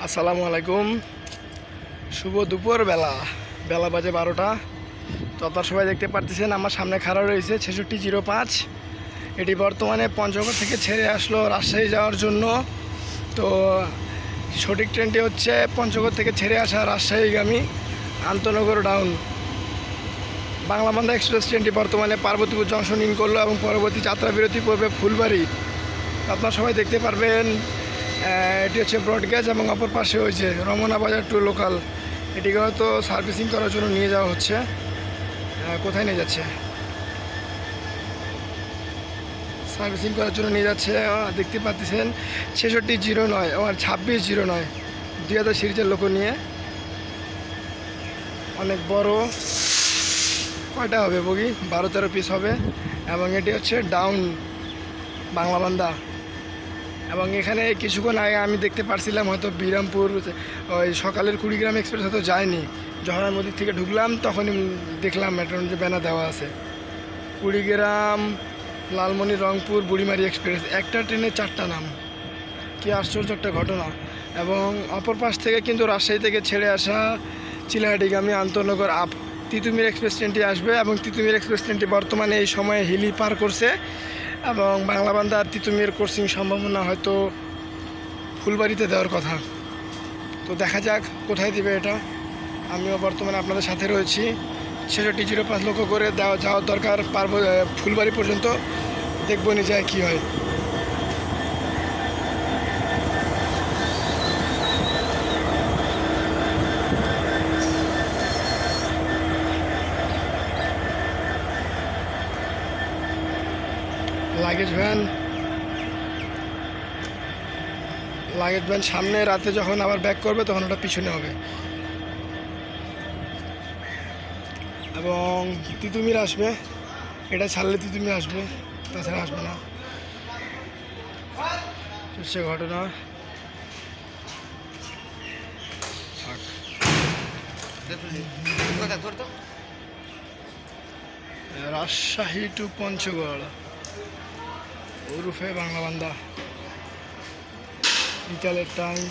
আসসালামু আলাইকুম। শুভ দুপুর বেলা বাজে 12টা। তো আপনারা সবাই দেখতে পারতেছেন আমার সামনে খাড়া রয়েছে 6605। এটি বর্তমানে পঞ্চগড় থেকে ছেড়ে আসলো রাজশাহী যাওয়ার জন্য। তো সঠিক ট্রেনটি হচ্ছে পঞ্চগড় থেকে ছেড়ে আসা রাজশাহীগামী আন্তনগর ডাউন বাংলাবান্ধা এক্সপ্রেস ট্রেনটি বর্তমানে পার্বতীপুর জংশন ইন করলো এবং পরবর্তী যাত্রা বিরতি পড়বে ফুলবাড়ি। আপনারা সবাই দেখতে পারবেন। এটি হচ্ছে ব্রডগেজ এবং অপর পাশে হয়েছে রমনা বাজার টু লোকাল। এটিকে হয়তো সার্ভিসিং করার জন্য নিয়ে যাওয়া হচ্ছে। কোথায় নিয়ে যাচ্ছে? সার্ভিসিং করার জন্য নিয়ে যাচ্ছে। দেখতে পাচ্ছেন 6609 আমার 2609 2000 সিরিজের লোক নিয়ে। অনেক বড়, কয়টা হবে বগি? 12-13 পিস হবে। এবং এটি হচ্ছে ডাউন বাংলাবান্ধা। এবং এখানে কিছুক্ষণ আগে আমি দেখতে পারছিলাম হয়তো বিরামপুর ওই সকালের কুড়িগ্রাম এক্সপ্রেস হয়তো যায়নি। যখন আমি ওদিক থেকে ঢুকলাম তখনই দেখলাম একটা যে ব্যানার দেওয়া আছে কুড়িগ্রাম, লালমনি, রংপুর, বুড়িমারি এক্সপ্রেস। একটা ট্রেনে 4টা নাম। কি আশ্চর্য একটা ঘটনা। এবং অপর পাশ থেকে কিন্তু রাজশাহী থেকে ছেড়ে আসা চিলাহাটিগামী আন্তনগর আপ তিতুমির এক্সপ্রেস ট্রেনটি আসবে। এবং তিতুমির এক্সপ্রেস ট্রেনটি বর্তমানে এই সময়ে হিলি পার করছে। এবং বাংলাবান্ধা আর তিতুমির ক্রসিং সম্ভাবনা হয়তো ফুলবাড়িতে দেওয়ার কথা। তো দেখা যাক কোথায় দিবে এটা। আমিও বর্তমানে আপনাদের সাথে রয়েছি। 6605 লক্ষ্য করে যাওয়ার দরকার। পারবো ফুলবাড়ি পর্যন্ত, দেখবো নি যায় কী হয়। লাগেজ ভ্যান সামনে, রাতে যখন আবার ব্যাক করবে তখন ওটা পিছনে হবে। এবং তিতুমির আসবে, এটা ছাড়লে তিতুমির আসবে, তাছাড়া আসবে না। হচ্ছে ঘটনা। রাজশাহী টু পঞ্চগড় ওরফে বাংলাবান্ধা, বিকালের টাইম।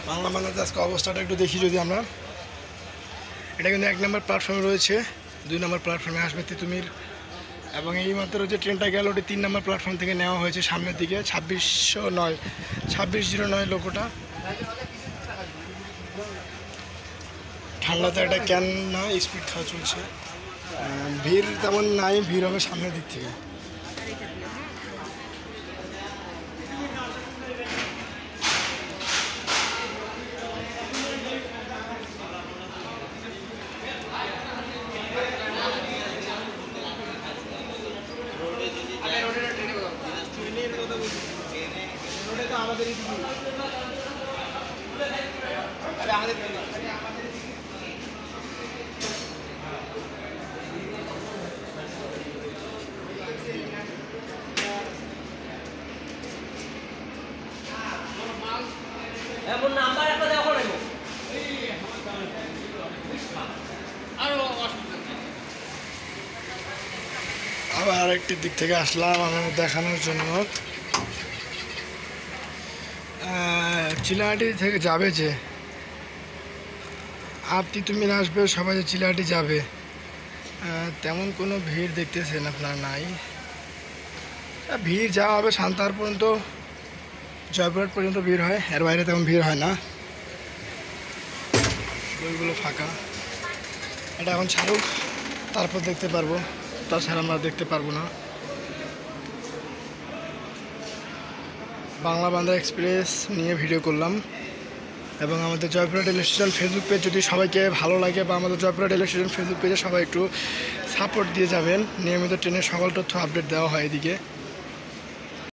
বাংলাবান্ধাতে আজকে অবস্থাটা একটু দেখি যদি আমরা। এটা কিন্তু 1 নম্বর প্ল্যাটফর্মে রয়েছে, 2 নম্বর প্ল্যাটফর্মে আসবে তিতুমির। এবং এইমাত্র যে ট্রেনটা গেল ওটি 3 নম্বর প্ল্যাটফর্ম থেকে নেওয়া হয়েছে সামনের দিকে। 2609 লোকটা। ঠান্ডাতে একটা ক্যান না, স্পিড খাওয়া চলছে। ভিড় তেমন নাই, ভিড় হবে সামনের দিক থেকে। আবার আরেকটি দিক থেকে আসলাম আমি দেখানোর জন্য। চিলাহাটি থেকে যাবে যে আর তিতুমির আসবে, সবাই যে চিলাহাটি যাবে তেমন কোনো ভিড় দেখতেছেন আপনার নাই। ভিড় যাওয়া হবে সান্তাহার পর্যন্ত, জয়পুরহাট পর্যন্ত ভিড় হয়, এর বাইরে তেমন ভিড় হয় না। ওইগুলো ফাঁকা। এটা এখন ছাড়ুক, তারপর দেখতে পারবো, তাছাড়া আমরা দেখতে পারবো না। বাংলাবান্ধা এক্সপ্রেস নিয়ে ভিডিও করলাম। এবং আমাদের Joypurhat rail station Facebook page যদি সবাইকে ভালো লাগে, বা আমাদের জয়পুরহাট রেল স্টেশন ফেসবুক পেজে সবাই একটু সাপোর্ট দিয়ে যাবেন। নিয়মিত ট্রেনের সকল তথ্য আপডেট দেওয়া হয় এদিকে।